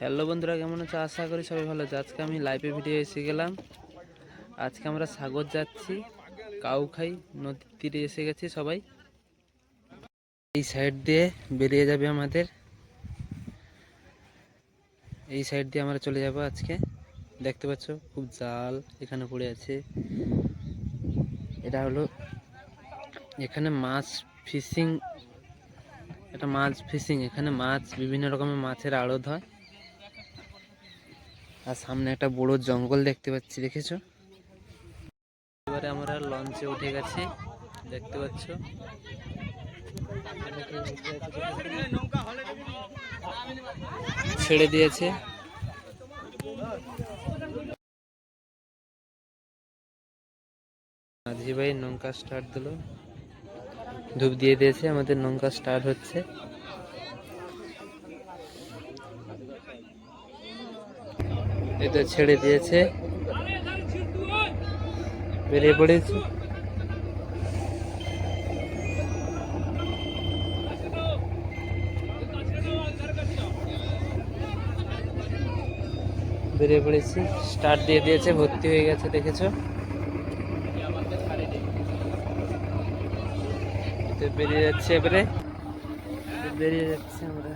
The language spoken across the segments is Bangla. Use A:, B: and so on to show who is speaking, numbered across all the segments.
A: হ্যালো বন্ধুরা, কেমন আছো? আশা করি সবাই ভালো আছে। আজকে আমি লাইভে ভিডিও এসে গেলাম। আজকে আমরা সাগর যাচ্ছি, কাউখাই নদীর তীরে এসে গেছি সবাই। এই সাইড দিয়ে বেরিয়ে যাবে আমাদের, এই সাইড দিয়ে আমরা চলে যাব আজকে। দেখতে পাচ্ছ খুব জাল এখানে পড়ে আছে। এটা হলো এখানে মাছ ফিশিং, এটা মাছ ফিশিং। এখানে মাছ, বিভিন্ন রকমের মাছের আড়ত হয়। আর সামনে একটা বড় জঙ্গল দেখতে পাচ্ছি, দেখেছো? এবারে আমরা লঞ্চে উঠে গেছি, দেখতে পাচ্ছ। ছেড়ে দিয়েছে। মাঝি ভাই নৌকা স্টার্ট দিল, ধূপ দিয়ে দিয়েছে, আমাদের নৌকা স্টার্ট হচ্ছে। এটা ছেড়ে দিয়েছে, বেরিয়ে পড়েছে। বেরিয়ে পড়েছি, স্টার্ট দিয়ে দিয়েছে, ভর্তি হয়ে গেছে, দেখেছো? বেরিয়ে যাচ্ছে, এবারে বেরিয়ে যাচ্ছে আমরা।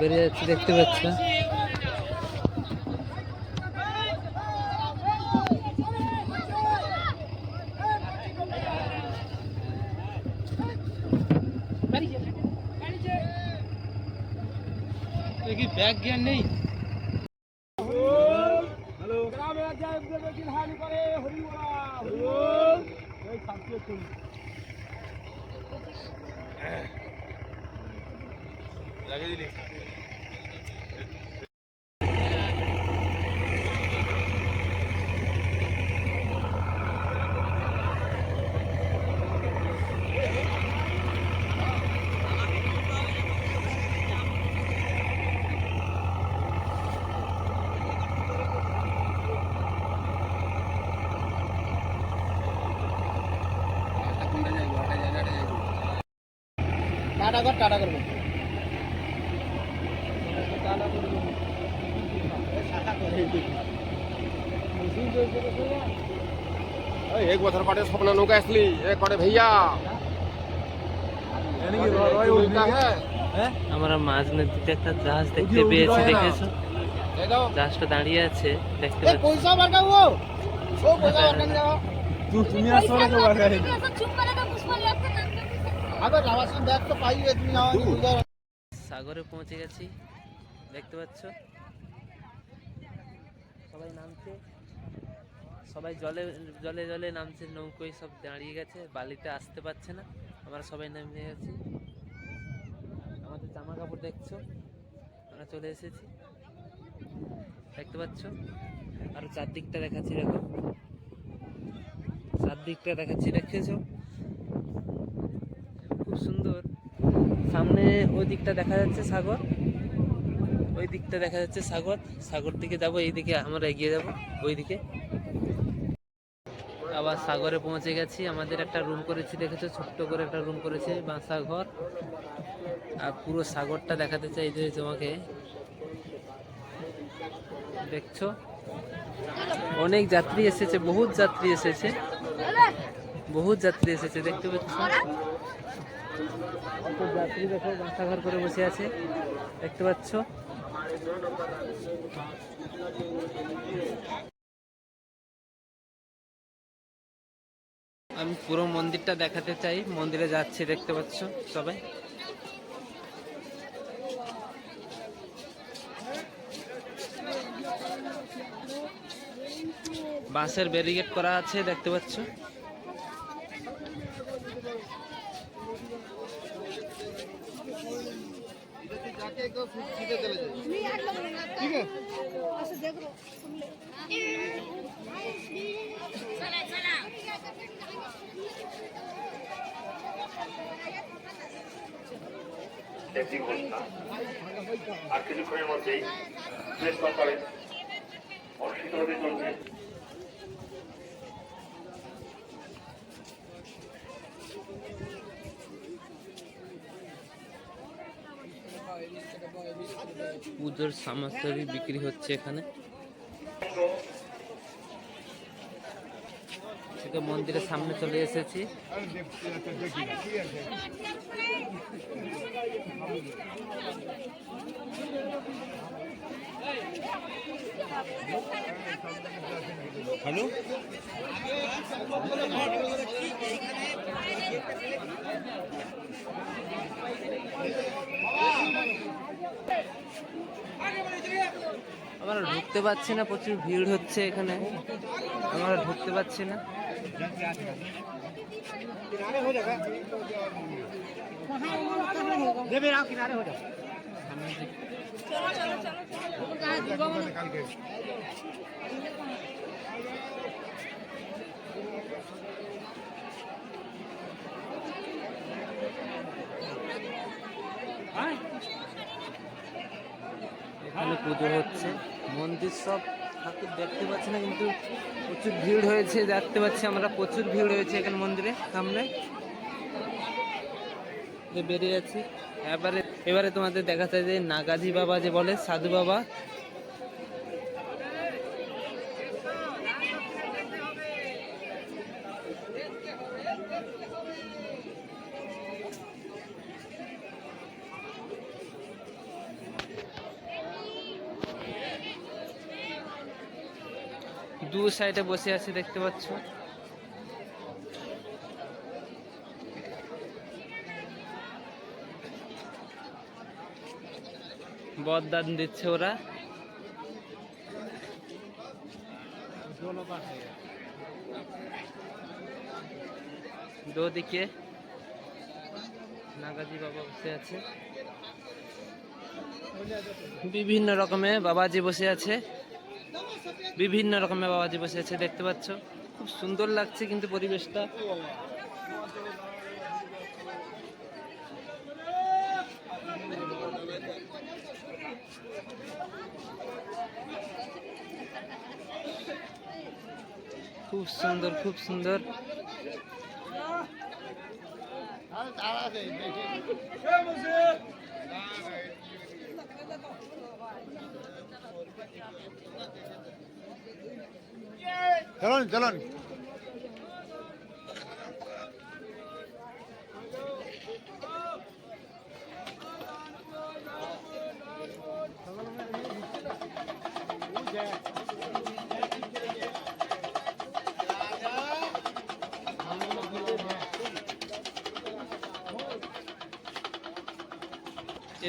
A: বেরিয়ে যাচ্ছে, দেখতে পাচ্ছ? ব্যাগ জ্ঞান নেই। লাগিয়ে দিলি। টাটা করবো।
B: एक बथर पाटे सपना नौका असली एक करे भैया
A: আমরা মাঝ নদীতে একটা জাহাজ দেখতে পেয়েছি, দেখেছো? জাহাজটা দাঁড়িয়ে আছে, দেখতে পাচ্ছি। সাগরে পৌঁছে গেছি, দেখতে পাচ্ছ? সবাই নামছে, সবাই জলে জলে জলে নামছে, নৌকোয় সব দাঁড়িয়ে গেছে, বালিতে আসতে পারছে না। আমরা সবাই নেমে গেছি। আমাদের জামা কাপড় দেখছো, আমরা চলে এসেছি, দেখতে পাচ্ছ? আর চারদিকটা দেখাচ্ছি, দেখো, চারদিকটা দেখাচ্ছি, দেখেছো? খুব সুন্দর। সামনে ওই দিকটা দেখা যাচ্ছে সাগর, ওই দিকটা দেখা যাচ্ছে সাগর। সাগর দিকে যাবো, এই দিকে আমরা এগিয়ে যাব, ওই দিকে। আবার সাগরে পৌঁছে গেছি। আমাদের একটা রুম করেছি, দেখেছো? ছোট্ট করে একটা রুম করেছে, বাসা ঘর। আর পুরো সাগরটা দেখাতে চাই যে তোমাকে, দেখছো? অনেক যাত্রী এসেছে, বহুত যাত্রী এসেছে, বহুত যাত্রী এসেছে, দেখতে পাচ্ছ? যাত্রী দেখো, বাসা ঘর করে বসে আছে, দেখতে পাচ্ছ? আমি পুরো মন্দিরটা দেখাতে চাই, মন্দিরে যাচ্ছি, দেখতে পাচ্ছ সবাই। বাঁশের ব্যারিকেড করা আছে, দেখতে পাচ্ছ?
C: আর কিছুক্ষণের মধ্যেই প্রেস কনফারেন্স
A: পুজোর সামগ্রী বিক্রি হচ্ছে এখানে। মন্দিরের সামনে চলে এসেছি।
B: হ্যালো,
A: আমরা ঢুকতে পারছি না, প্রচুর ভিড় হচ্ছে এখানে, আমরা ঢুকতে পারছি না। এখানে পুজো হচ্ছে, মন্দির সব ঠাকুর দেখতে পাচ্ছি না, কিন্তু প্রচুর ভিড় হয়েছে, দেখতে পাচ্ছি আমরা প্রচুর ভিড় হয়েছে এখানে মন্দিরে সামনে। বেরিয়ে যাচ্ছি। এবারে তোমাদের দেখাতে যে নাগাজি বাবা যে বলে, সাধু বাবা। দু সাইডে বসে আছে দেখতে পাচ্ছ। বরদান দিচ্ছে ওরা। দুদিকে নাগাজি বাবা বসে আছে, বিভিন্ন রকমের বাবাজি বসে আছে, বিভিন্ন রকমের বাবাজি বসে আছে দেখতে পাচ্ছ। খুব সুন্দর লাগছে কিন্তু পরিবেশটা। খুব সুন্দর, খুব সুন্দর।
B: চলুন চলুন।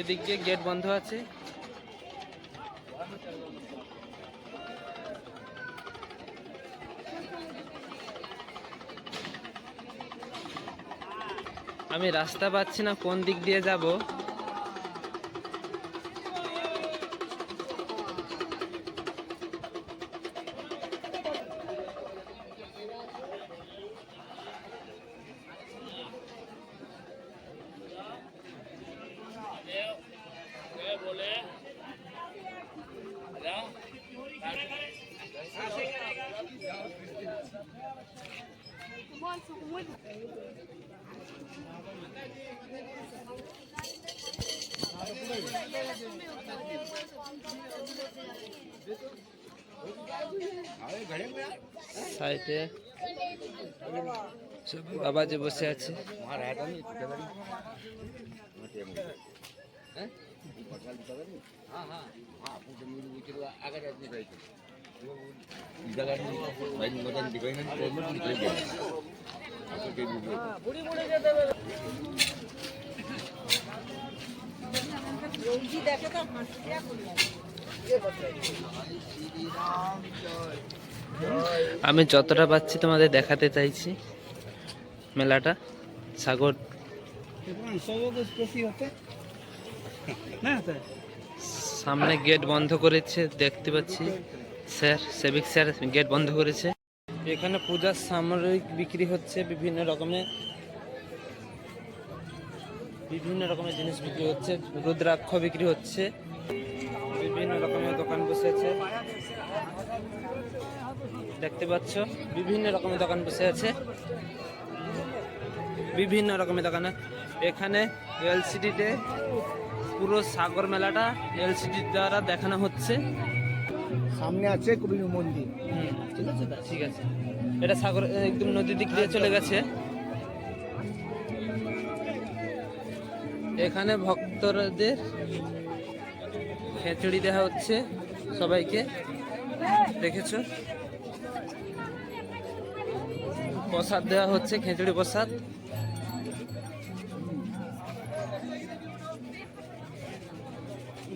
A: এদিক দিয়ে গেট বন্ধ আছে। আমি রাস্তা পাচ্ছি না কোন দিক দিয়ে যাব। সাইডে বাবা যে বসে আছে। আমি যতটা পাচ্ছি তোমাদের দেখাতে চাইছি মেলাটা। সাগর সামনে গেট বন্ধ করেছে দেখতে পাচ্ছি, স্যার সেবিক স্যার গেট বন্ধ করেছে। এখানে পূজার সামগ্রী বিক্রি হচ্ছে, বিভিন্ন রকমের জিনিস বিক্রি হচ্ছে, রুদ্রাক্ষ বিক্রি হচ্ছে, বিভিন্ন রকমের দোকান বসেছে, দেখতে পাচ্ছ বিভিন্ন রকমের দোকান বসে আছে, বিভিন্ন রকমের দোকান। এখানে এলসিডিতে পুরো সাগর মেলাটা এলসিডি দ্বারা দেখানো হচ্ছে।
C: সামনে আছে কবি মন্দির।
A: ঠিক আছে, ঠিক আছে। এটা সাগর একদম নদীর দিক দিয়ে চলে গেছে। এখানে ভক্তদের খিচুড়ি দেওয়া হচ্ছে সবাইকে, দেখেছো? প্রসাদ দেওয়া হচ্ছে, খিচুড়ি প্রসাদ।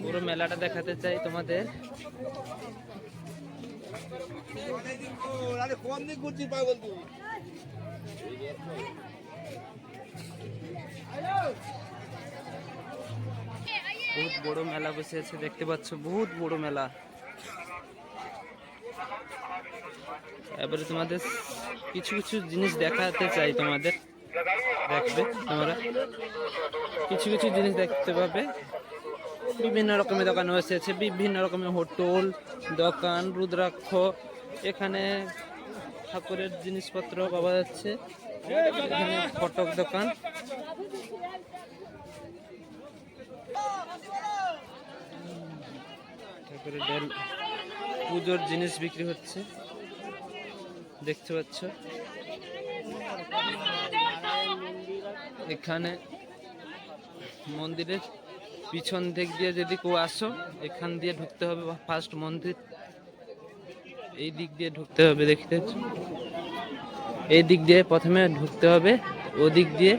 A: পুরো মেলাটা দেখাতে চাই তোমাদের। বহুত বড় মেলা বসে আছে, দেখতে পাচ্ছ, বহুত বড় মেলা। এবারে তোমাদের কিছু কিছু জিনিস দেখাতে চাই তোমাদের, দেখবে তোমরা কিছু কিছু জিনিস দেখতে পাবে। বিভিন্ন রকমের দোকান বসেছে, বিভিন্ন রকমের হোটেল দোকান, রুদ্রাক্ষ, এখানে ঠাকুরের জিনিসপত্র পাওয়া যাচ্ছে। এখানে ফটক দোকান, ঠাকুরের পুজোর জিনিস বিক্রি হচ্ছে, দেখতে পাচ্ছ। এখানে মন্দিরের পিছন দিক দিয়ে যদি কেউ আসো, এখান দিয়ে ঢুকতে হবে ফার্স্ট মন্দির, এই দিক দিয়ে ঢুকতে হবে, দেখতে পাচ্ছ। এই দিক দিয়ে প্রথমে ঢুকতে হবে, ওদিক দিয়ে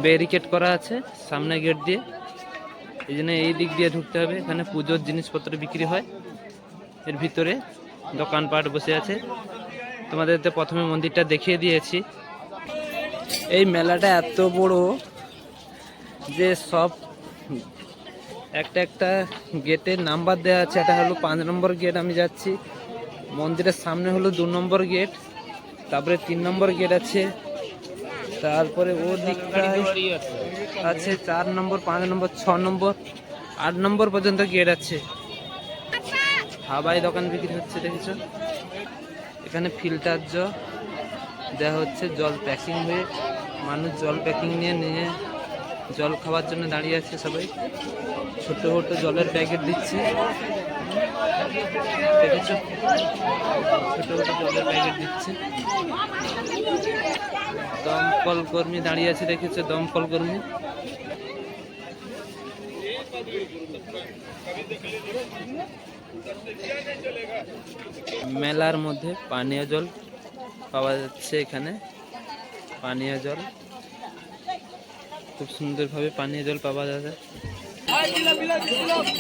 A: ব্যারিকেড করা আছে সামনে গেট দিয়ে, এই জন্য এই দিক দিয়ে ঢুকতে হবে। এখানে পুজোর জিনিসপত্র বিক্রি হয়, এর ভিতরে দোকানপাট বসে আছে। তোমাদের তো প্রথমে মন্দিরটা দেখিয়ে দিয়েছি। এই মেলাটা এত বড় যে সব একটা একটা গেটের নাম্বার দেওয়া আছে। এটা হলো 5 নম্বর গেট, আমি যাচ্ছি। মন্দিরের সামনে হলো 2 নম্বর গেট, তারপরে 3 নম্বর গেট আছে, তারপরে ও দিকটায় আছে 4 নম্বর, 5 নম্বর, 6 নম্বর, 8 নম্বর পর্যন্ত গেট আছে। হাবাই দোকান বিক্রি হচ্ছে, দেখেছো? এখানে ফিল্টার জল দেওয়া হচ্ছে, জল প্যাকিং হয়ে মানুষ জল প্যাকিং নিয়ে জল খাওয়ার জন্য দাঁড়িয়ে আছে সবাই। ছোট ছোট জলের প্যাকেট দিচ্ছে, দেখেছো? ছোট ছোট জলের প্যাকেট দিচ্ছে। দমকল কর্মী দাঁড়িয়ে আছে, দেখেছো? দমকল কর্মী। মেলার মধ্যে পানীয় জল পাওয়া যাচ্ছে। এখানে পানীয় জল খুব সুন্দরভাবে পানীয় জল পাওয়া যাবে।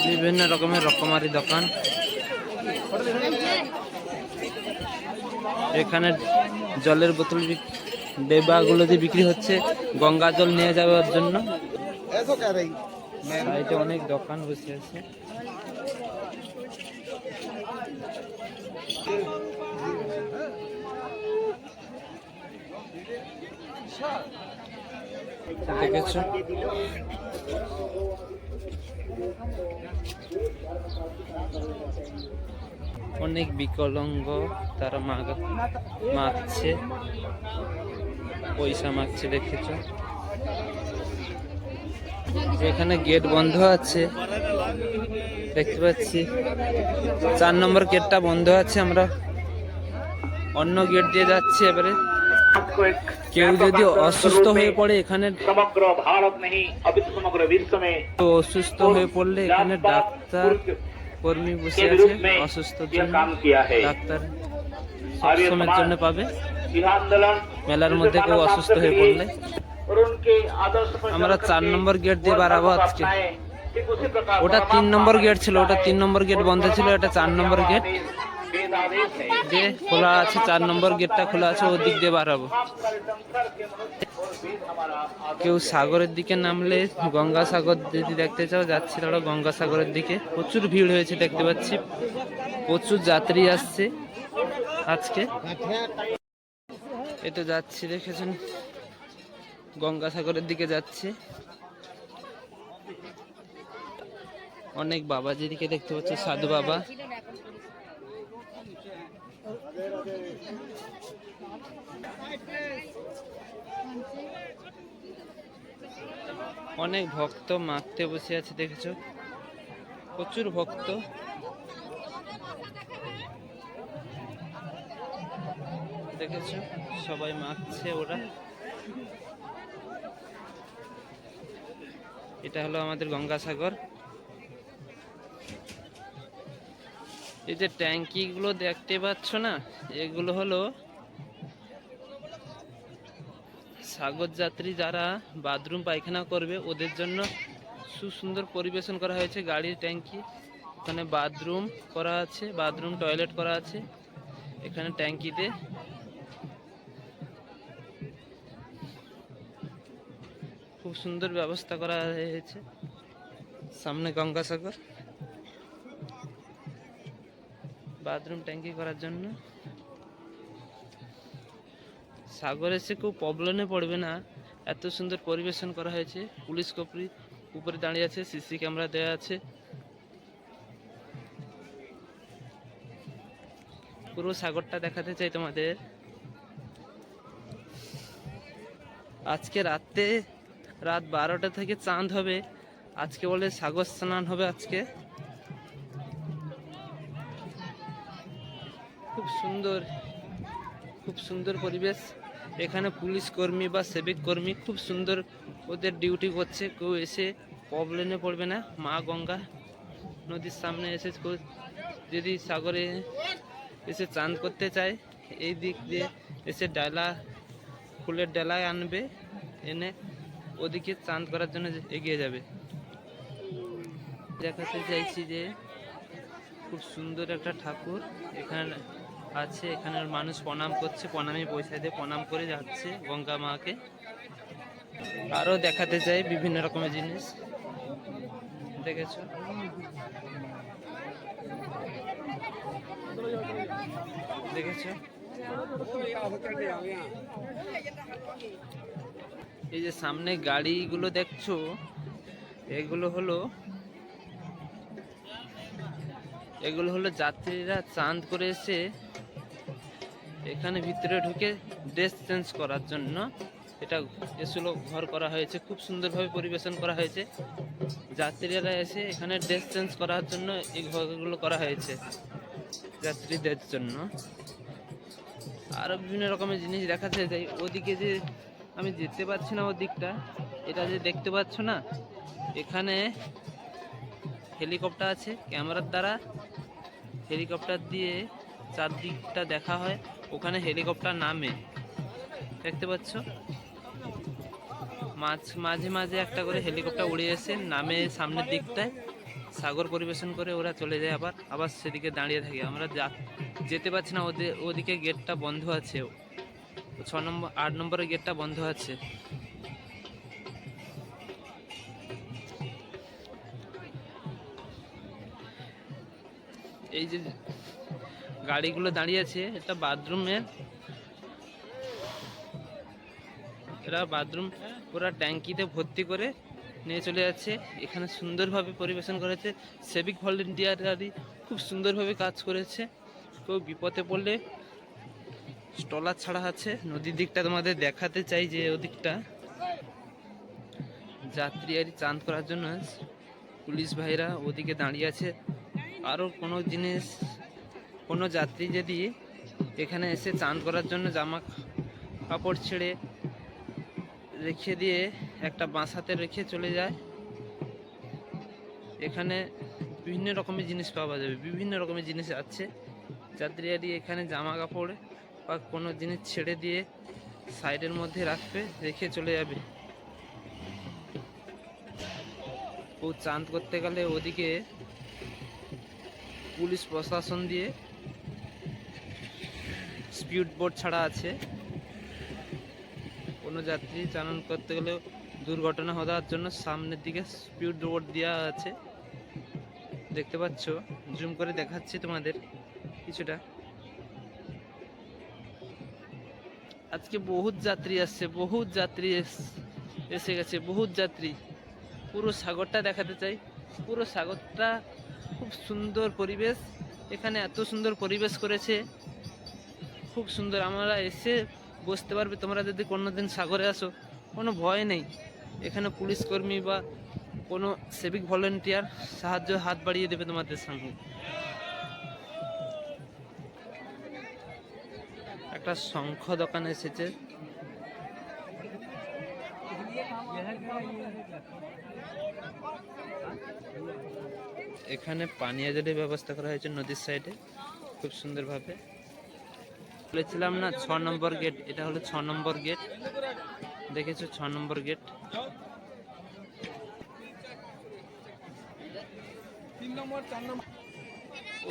A: বিভিন্ন রকমের রকমারি দোকান। এখানে জলের বোতল ডেবাগুলো দিয়ে বিক্রি হচ্ছে, গঙ্গা জল নিয়ে যাওয়ার জন্য। সাইডে অনেক দোকান বসে আছে। দেখেছো? অনেক বিকলাঙ্গ, তারা মাগছে, পয়সা মাগছে, দেখেছো? এখানে গেট বন্ধ আছে, দেখতে পাচ্ছি। 4 নম্বর গেটটা বন্ধ আছে, আমরা অন্য গেট দিয়ে যাচ্ছি। এবারে কেউ যদি অসুস্থ হয়ে পড়ে, এখানে
D: সমগ্র ভারত নেই অপিতু সমগ্র বিশ্ব में
A: তো অসুস্থ হয়ে পড়লে এখানে ডাক্তার কর্মী বসে আছে, অসুস্থ ডাক্তার সবসময়ের জন্য পাবে। মেলার মধ্যে কেউ অসুস্থ হয়ে পড়লে আমরা 4 নম্বর গেট দিয়ে বাড়াবো আজকে। ওটা 3 নম্বর গেট ছিল, ওটা 3 নম্বর গেট বন্ধ ছিল, এটা 4 নম্বর গেট দিয়ে খোলা আছে। 4 নম্বর গেটটা খোলা আছে, ওদিক দিয়ে বাড়াবো। কেউ সাগরের দিকে নামলে, গঙ্গাসাগর যদি দেখতে চাও, যাচ্ছি তারা গঙ্গাসাগরের দিকে। প্রচুর ভিড় হয়েছে, দেখতে পাচ্ছি প্রচুর যাত্রী আসছে আজকে। এটা যাচ্ছি, দেখেছেন, গঙ্গাসাগরের দিকে যাচ্ছে। অনেক বাবা যেদিকে দেখতে পাচ্ছ, সাধু বাবা। অনেক ভক্ত মাখতে বসে আছে, দেখেছো, প্রচুর ভক্ত। দেখেছো সবাই মাখছে ওরা। এটা হলো আমাদের গঙ্গাসাগর। এই যে ট্যাঙ্কি গুলো দেখতে পাচ্ছ না, এগুলো হলো সাগর যাত্রী যারা বাথরুম পায়খানা করবে ওদের জন্য সুন্দর পরিবেশন করা হয়েছে। গাড়ির ট্যাঙ্কি, এখানে বাথরুম করা আছে, বাথরুম টয়লেট করা আছে এখানে ট্যাঙ্কিতে। খুব সুন্দর ব্যবস্থা করা হয়েছে। সামনে গঙ্গাসাগর, বাথরুম ট্যাঙ্কি করার জন্য। সাগর এসে খুব প্রবলেমে পড়বে না, এত সুন্দর পরিবেশন করা হয়েছে। পুলিশ কর্মী উপরে দাঁড়িয়ে আছে, সিসি ক্যামেরা দেওয়া আছে। পুরো সাগরটা দেখাতে চাই তোমাদের। আজকে রাত 12টা থেকে চাঁদ হবে। আজকে বলে সাগর স্নান হবে আজকে। খুব সুন্দর পরিবেশ। এখানে পুলিশ কর্মী বা সেবিক কর্মী খুব সুন্দর ওদের ডিউটি করছে। কেউ এসে প্রবলেমে পড়বে না। মা গঙ্গা নদীর সামনে এসে যদি সাগরে এসে চান করতে চায়, এই দিক দিয়ে এসে ফুলের ডালায় আনবে, এনে ওদিকে চান করার জন্য এগিয়ে যাবে। দেখাতে চাইছি যে খুব সুন্দর একটা ঠাকুর এখানে আছে। এখানে মানুষ প্রণাম করছে, প্রণামী পয়সা দিয়ে প্রণাম করে যাচ্ছে গঙ্গা মাকে। আরো দেখাতে চাই বিভিন্ন রকমের জিনিস, দেখেছো। এই যে সামনে গাড়িগুলো দেখছো, এগুলো হলো যাত্রীরা চাঁদ করে এসে এখানে ভিতরে ঢুকে ড্রেস চেঞ্জ করার জন্য এটা এসলো ঘর করা হয়েছে। খুব সুন্দরভাবে পরিবেশন করা হয়েছে। যাত্রীরা এসে এখানে ড্রেস চেঞ্জ করার জন্য এই ঘরগুলো করা হয়েছে যাত্রীদের জন্য। আরো বিভিন্ন রকমের জিনিস দেখাতে যাই। ওদিকে যে আমি যেতে পারছি না ওদিকটা, এটা যে দেখতে পাচ্ছ না, এখানে হেলিকপ্টার আছে। ক্যামেরার দ্বারা হেলিকপ্টার দিয়ে চারদিকটা দেখা হয়। ওখানে হেলিকপ্টার নামে, দেখতে পাচ্ছ, মাঝে মাঝে একটা করে হেলিকপ্টার উড়ে এসে নামে সামনের দিকটায়, সাগর পরিবেশন করে ওরা চলে যায়। আবার সেদিকে দাঁড়িয়ে থাকে। আমরা যেতে পারছি না, ওদিকে গেটটা বন্ধ আছে। 8 নম্বরের গেটটা বন্ধ আছে। এই যে গাড়িগুলো দাঁড়িয়ে আছে, এটা বাথরুম পুরা ট্যাঙ্কিতে ভর্তি করে নিয়ে চলে যাচ্ছে। এখানে সুন্দরভাবে পরিবেশন করেছে। সেভিক ভলেন্টিয়াররাই খুব সুন্দরভাবে কাজ করেছে। কেউ বিপদে পড়লে স্টলার ছাড়া আছে। নদীর দিকটা তোমাদের দেখাতে চাই যে ওদিকটা যাত্রী চান করার জন্য পুলিশ ভাইরা ওদিকে দাঁড়িয়ে আছে। আরও কোনো যাত্রী যদি এখানে এসে চান করার জন্য জামা কাপড় ছেড়ে রেখে দিয়ে একটা বাসাতে রেখে চলে যায়, এখানে বিভিন্ন রকমের জিনিস পাওয়া যাবে। বিভিন্ন রকমের জিনিস আছে। যাত্রীরা এখানে জামা কাপড় বা কোনো জিনিস ছেড়ে দিয়ে সাইডের মধ্যে রাখবে, রেখে চলে যাবে। ও চান করতে গেলে ওদিকে পুলিশ প্রশাসন দিয়ে স্পিড বোট ছাড়া আছে। কোনো যাত্রী চান করতে গেলে দুর্ঘটনা হওয়ার জন্য সামনের দিকে স্পিড বোট দেওয়া আছে, দেখতে পাচ্ছ। জুম করে দেখাচ্ছি তোমাদের কিছুটা। আজকে বহুত যাত্রী আসছে, বহুত যাত্রী এসে গেছে, বহুত যাত্রী। পুরো সাগরটা দেখাতে চাই। পুরো সাগরটা খুব সুন্দর পরিবেশ। এখানে এত সুন্দর পরিবেশ করেছে, খুব সুন্দর। আমরা এসে বসতে পারবে, তোমরা যদি কোনোদিন সাগরে আসো কোনো ভয় নেই। এখানে পুলিশ কর্মী বা কোনো সিভিক ভলেন্টিয়ার সাহায্য হাত বাড়িয়ে দেবে তোমাদের সঙ্গে। একটা শঙ্খ দোকান এসেছে, এখানে পানীয় জলের ব্যবস্থা করা হয়েছে নদীর সাইডে খুব সুন্দরভাবে। বলেছিলাম না 6 নম্বর গেট, এটা হলো 6 নম্বর গেট। দেখেছো 6 নম্বর গেট।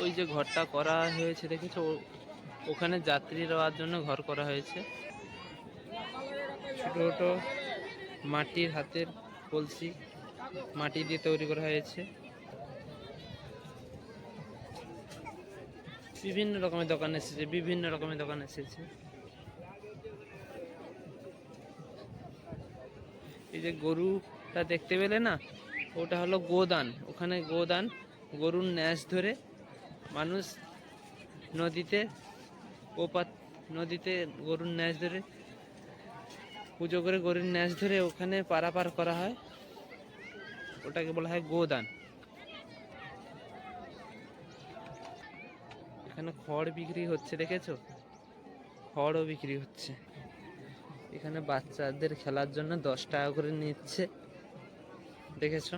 A: ওই যে ঘরটা করা হয়েছে দেখেছো, ওখানে যাত্রী রওয়ার জন্য ঘর করা হয়েছে। ছোট ছোট মাটির হাতের কলসি মাটি দিয়ে তৈরি করা হয়েছে। বিভিন্ন রকমের দোকান এসেছে, বিভিন্ন রকমের দোকান এসেছে। এই যে গরুটা দেখতে পেলে না, ওটা হলো গোদান। ওখানে গোদান, গরুর ন্যাস ধরে মানুষ নদীতে নদীতে গরুর ন্যাস ধরে পুজো করে, গরুর ন্যাস ধরে ওখানে পারাপার করা হয়, ওটাকে বলা হয় গোদান। এখানে খড় বিক্রি হচ্ছে, দেখেছো খড়ও বিক্রি হচ্ছে। এখানে বাচ্চাদের খেলার জন্য 10 টাকা করে নিচ্ছে, দেখেছো।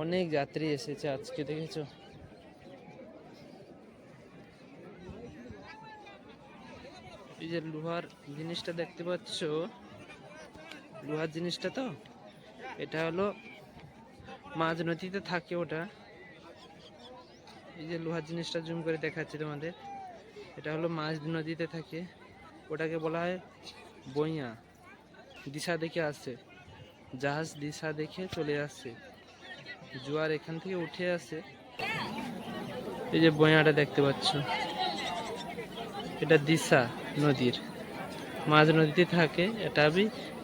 A: অনেক যাত্রী এসেছে আজকে, দেখেছো। এই যে লোহার জিনিসটা দেখতে পাচ্ছ, লোহার জিনিসটা তো এটা হলো মাঝ নদীতে থাকে ওটা। এই যে লোহার জিনিসটা জুম করে দেখাচ্ছি তোমাদের, এটা হলো মাঝ নদীতে থাকে, ওটাকে বলা হয় বইয়া। দিশা দেখে আসে, জাহাজ দিশা দেখে চলে আসে, জোয়ার এখান থেকে উঠে আসে। এই যে বইয়াটা দেখতে পাচ্ছ, এটা দিশা নদীর মাঝ নদীতে থাকে। এটা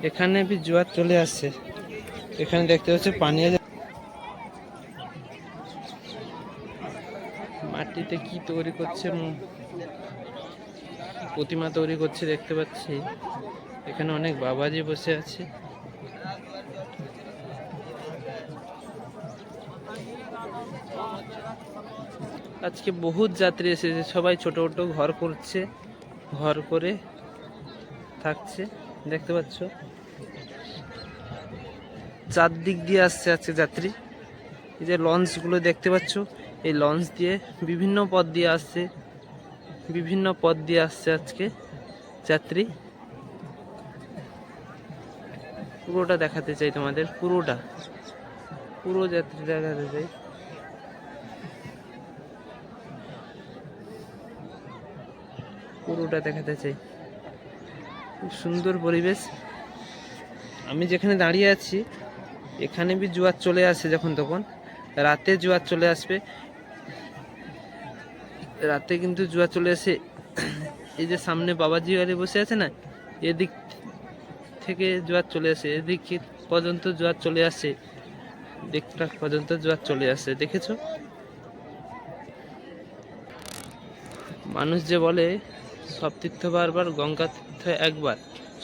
A: এখানে জোয়ার চলে আসে। এখানে দেখতে পাচ্ছ পানি, মাটিতে কি তৈরি করছে, প্রতিমা তৈরি করছে দেখতে পাচ্ছি। এখানে অনেক বাবাজি বসে আছে। আজকে বহুত যাত্রী এসেছে, সবাই ছোট ছোট ঘর করছে, ঘর করে থাকছে দেখতে পাচ্ছ। চারদিক দিয়ে আসছে আজকে যাত্রী। এই যে লঞ্চ গুলো দেখতে পাচ্ছ, এই লঞ্চ দিয়ে বিভিন্ন পথ দিয়ে আসছে, বিভিন্ন পথ দিয়ে আসছে আজকে যাত্রী। পুরোটা দেখাতে চাই তোমাদের, পুরো যাত্রী দেখাতে চাই। পুরোটা দেখাতে চাই। খুব সুন্দর পরিবেশ। আমি যেখানে দাঁড়িয়ে আছি এখানে জোয়ার চলে আসে, যখন তখন রাতে জোয়ার চলে আসবে। রাতে কিন্তু জোয়ার চলে আসে। এই যে সামনে বাবাজি বাড়ি বসে আছে না, এদিক থেকে জোয়ার চলে আসে, এদিক পর্যন্ত জোয়ার চলে আসে, দিকটা পর্যন্ত জোয়ার চলে আসে, দেখেছো। মানুষ যে বলে সব তীর্থ বারবার, গঙ্গা তীর্থ একবার,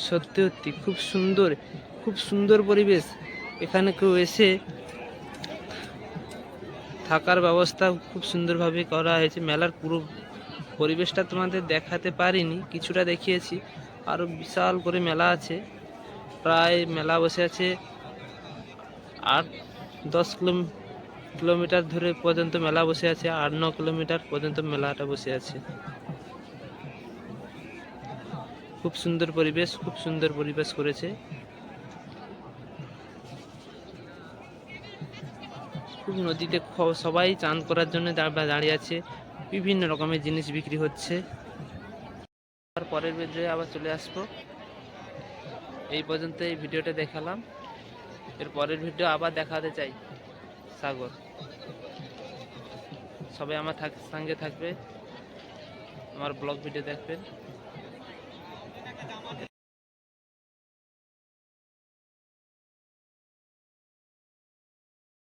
A: সত্যি সত্যি খুব সুন্দর পরিবেশ। এখানে কেউ এসে থাকার ব্যবস্থা খুব সুন্দরভাবে করা হয়েছে। মেলার পুরো পরিবেশটা তোমাদের দেখাতে পারিনি, কিছুটা দেখিয়েছি। আরও বিশাল করে মেলা আছে, প্রায় মেলা বসে আছে 8-10 কিলোমিটার ধরে পর্যন্ত মেলা বসে আছে, 8-9 কিলোমিটার পর্যন্ত মেলাটা বসে আছে। খুব সুন্দর পরিবেশ করেছে। খুব নদীতে সবাই চান করার জন্য দাঁড়িয়ে আছে, বিভিন্ন রকমের জিনিস বিক্রি হচ্ছে। আর পরের ভিডিও আবার চলে আসবো। এই পর্যন্ত এই ভিডিওটা দেখালাম, এর পরের ভিডিও আবার দেখাতে চাই সাগর। সবাই আমার সঙ্গে থাকবে, আমার ব্লগ ভিডিও দেখবেন।